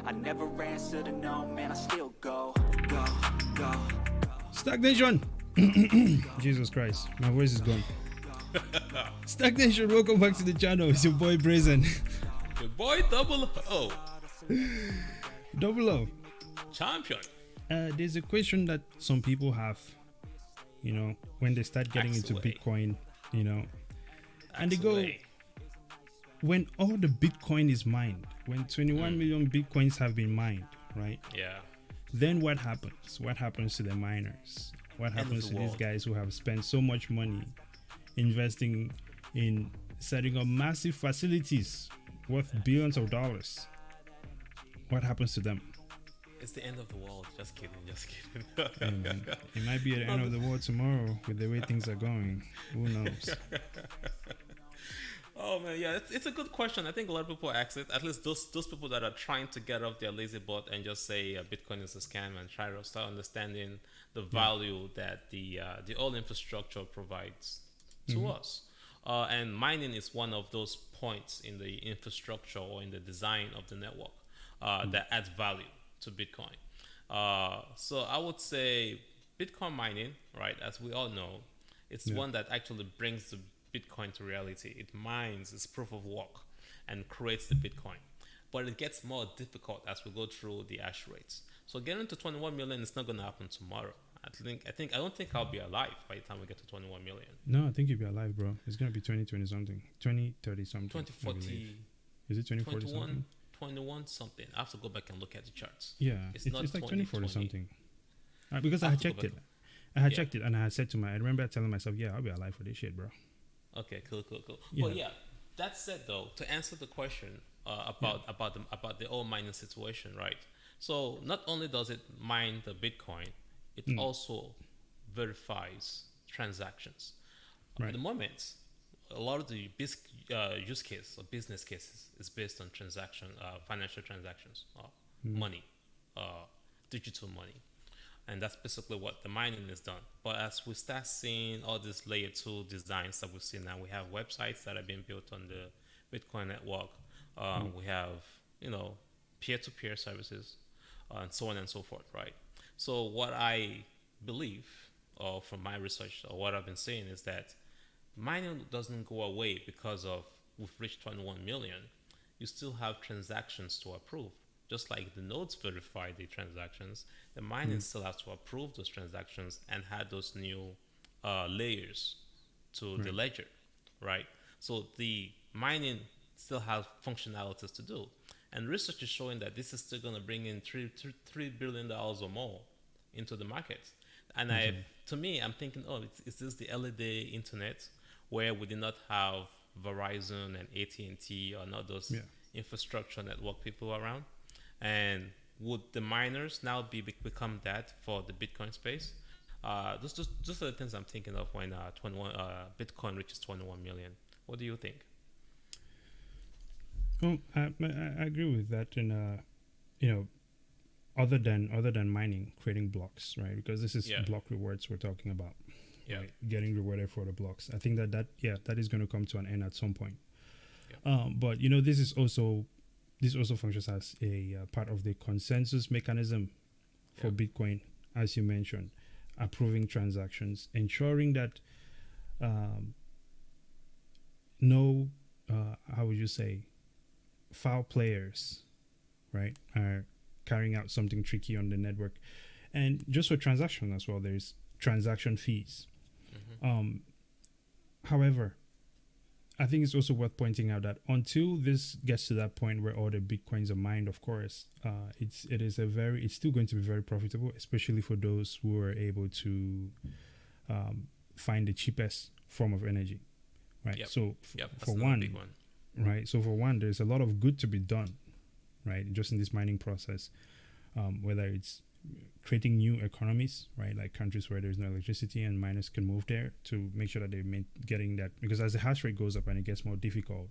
I never answer to no, man, I still go, go, go. Stagnation. Jesus Christ, my voice is gone. Stagnation, welcome back to the channel. It's your boy Brazen. Your boy Double O. Double O. Champion. There's a question that some people have, you know, when they start getting into Bitcoin, you know, and they go, when all the Bitcoin is mined, when 21 million Bitcoins have been mined, right? Yeah. Then what happens? What happens to the miners? What happens to these guys who have spent so much money investing in setting up massive facilities worth billions of dollars? What happens to them? It's the end of the world. Just kidding. Hey man, it might be at the end of the world tomorrow with the way things are going. Who knows? Oh man, yeah, it's a good question. I think a lot of people ask it. At least those people that are trying to get off their lazy butt and just say Bitcoin is a scam and try to start understanding the value that the oil infrastructure provides to us. And mining is one of those points in the infrastructure or in the design of the network that adds value to Bitcoin. So I would say Bitcoin mining, right, as we all know, it's one that actually brings the Bitcoin to reality. It mines its proof of work and creates the Bitcoin. But it gets more difficult as we go through the hash rates. So getting to 21 million is not going to happen tomorrow. I don't think I'll be alive by the time we get to 21 million. No, I think you'll be alive, bro. It's going to be 2020 something. 2030 something. 2040. Is it 2040 something? 21 something. I have to go back and look at the charts. Yeah, it's like 2040 something. Because I had checked it. I had checked it and I had said I remember telling myself, yeah, I'll be alive for this shit, bro. Okay, cool. Yeah. Well, yeah, that said though, to answer the question about the oil mining situation, right? So not only does it mine the Bitcoin, it also verifies transactions. Right. At the moment, a lot of the use case or business cases is based on financial transactions, money, digital money. And that's basically what the mining is done. But as we start seeing all these layer 2 designs that we see now, we have websites that are being built on the Bitcoin network. We have, peer-to-peer services and so on and so forth, right? So what I believe, or from my research, or what I've been seeing, is that mining doesn't go away because of we've reached 21 million. You still have transactions to approve. Just like the nodes verify the transactions, the mining still has to approve those transactions and add those new layers to the ledger, right? So the mining still has functionalities to do. And research is showing that this is still going to bring in $3 billion or more into the market. And to me, I'm thinking, is this the early day internet where we did not have Verizon and AT&T or not those infrastructure network people around? And would the miners now become that for the Bitcoin space? Just are the things I'm thinking of when Bitcoin reaches 21 million. What do you think? Well, I agree with that. And other than mining, creating blocks, right? Because this is block rewards we're talking about. Yeah, right? Getting rewarded for the blocks. I think that is going to come to an end at some point. But this also functions as a part of the consensus mechanism for Bitcoin, as you mentioned, approving transactions, ensuring that no, how would you say, foul players, right, are carrying out something tricky on the network. And just for transaction as well, there's transaction fees. However, I think it's also worth pointing out that until this gets to that point where all the Bitcoins are mined, of course, it's still going to be very profitable, especially for those who are able to find the cheapest form of energy, right? So for one, right? So for one, there's a lot of good to be done, right? Just in this mining process, whether it's creating new economies, right? Like countries where there's no electricity and miners can move there to make sure that they're getting that. Because as the hash rate goes up and it gets more difficult,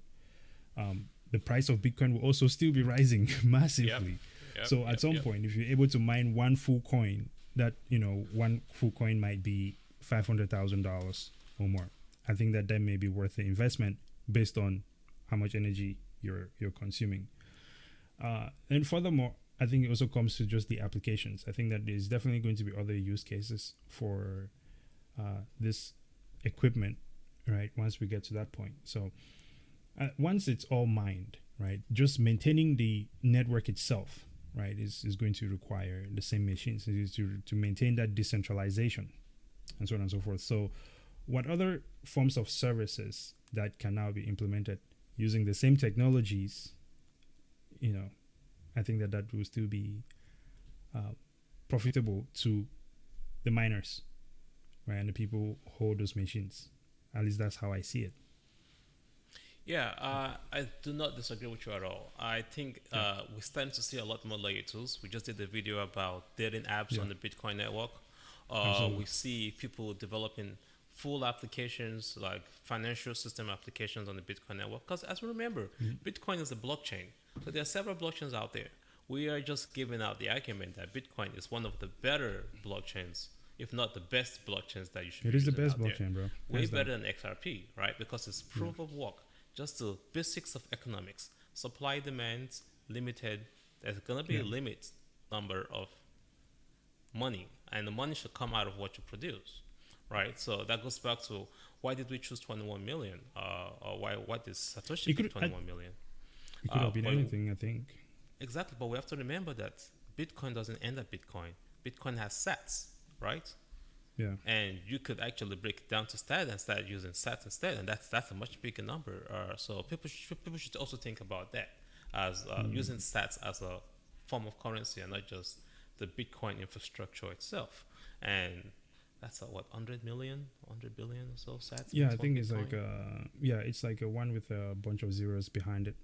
the price of Bitcoin will also still be rising massively. So at some point, if you're able to mine one full coin, that, one full coin might be $500,000 or more. I think that may be worth the investment based on how much energy you're consuming. And furthermore, I think it also comes to just the applications. I think that there's definitely going to be other use cases for this equipment, right? Once we get to that point. So once it's all mined, right, just maintaining the network itself, right, is going to require the same machines to maintain that decentralization and so on and so forth. So what other forms of services that can now be implemented using the same technologies, I think that will still be profitable to the miners, right, and the people who hold those machines. At least that's how I see it. Yeah, I do not disagree with you at all. I think we're starting to see a lot more layer 2s. We just did a video about dating apps on the Bitcoin network. We see people developing full applications, like financial system applications on the Bitcoin network. Because as we remember, Bitcoin is a blockchain. So there are several blockchains out there. We are just giving out the argument that Bitcoin is one of the better blockchains, if not the best blockchains that you should be using. It is the best blockchain, bro. Way better than XRP, right? Because it's proof of work. Just the basics of economics. Supply, demand, limited. There's going to be a limit number of money. And the money should come out of what you produce, right? So that goes back to why did we choose 21 million? Or what is Satoshi pick 21 million? It could have been anything, I think. Exactly, but we have to remember that Bitcoin doesn't end at Bitcoin. Bitcoin has sats, right? Yeah. And you could actually break it down to stat and start using sats instead, and that's a much bigger number. So people should also think about that as using sats as a form of currency and not just the Bitcoin infrastructure itself. And that's 100 billion or so sats. Yeah, I think it's Bitcoin. It's like a one with a bunch of zeros behind it,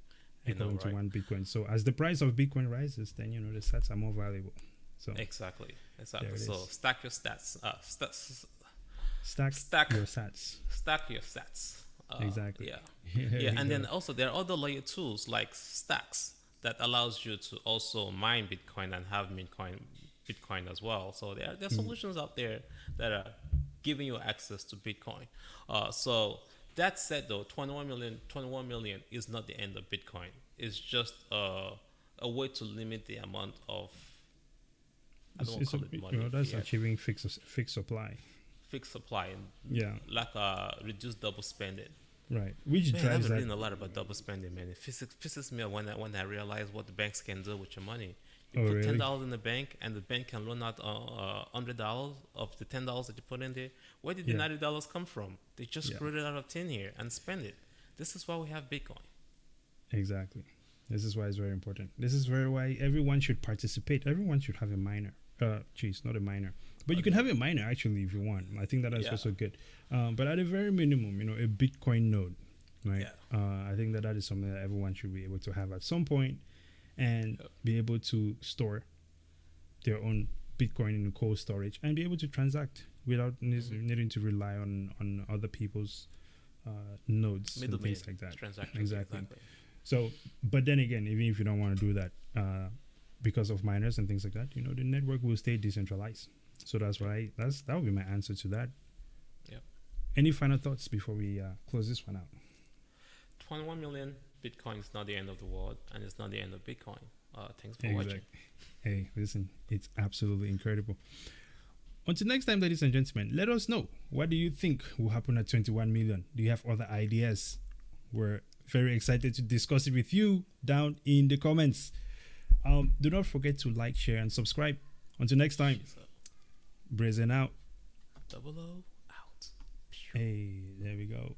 equaling to 1 Bitcoin. So as the price of Bitcoin rises, then the sats are more valuable. So exactly. So stack your stats. Stack your sats. Stack your stats. Exactly. Yeah. And then also there are other layer tools like STAKKs that allows you to also mine Bitcoin and have Bitcoin as well. So there are solutions out there that are giving you access to Bitcoin. So that said, though, 21 million is not the end of Bitcoin. It's just a way to limit the amount of achieving fixed supply. Fixed supply and reduce double spending. Right. Which man, drives I've been reading a lot about double spending, man. It pisses me when I realize what the banks can do with your money. You put $10 in the bank, and the bank can loan out $100 of the $10 that you put in there. Where did the $90 come from? They just screwed it out of thin air and spend it. This is why we have Bitcoin. Exactly. This is why it's very important. This is why everyone should participate. Everyone should have a miner. Not a miner. But you can have a miner, actually, if you want. I think that is also good. But at a very minimum, a Bitcoin node, right? I think that is something that everyone should be able to have at some point and be able to store their own Bitcoin in cold storage and be able to transact without needing to rely on other people's nodes and things like that. Exactly. So, but then again, even if you don't want to do that, because of miners and things like that, the network will stay decentralized. So that would be my answer to that. Yep. Any final thoughts before we close this one out? 21 million Bitcoin is not the end of the world, and it's not the end of Bitcoin. Thanks for watching. Hey, listen, it's absolutely incredible. Until next time, ladies and gentlemen, let us know, what do you think will happen at 21 million? Do you have other ideas? We're very excited to discuss it with you down in the comments. Do not forget to like, share, and subscribe. Until next time, Brazen out. 00 out. Hey, there we go.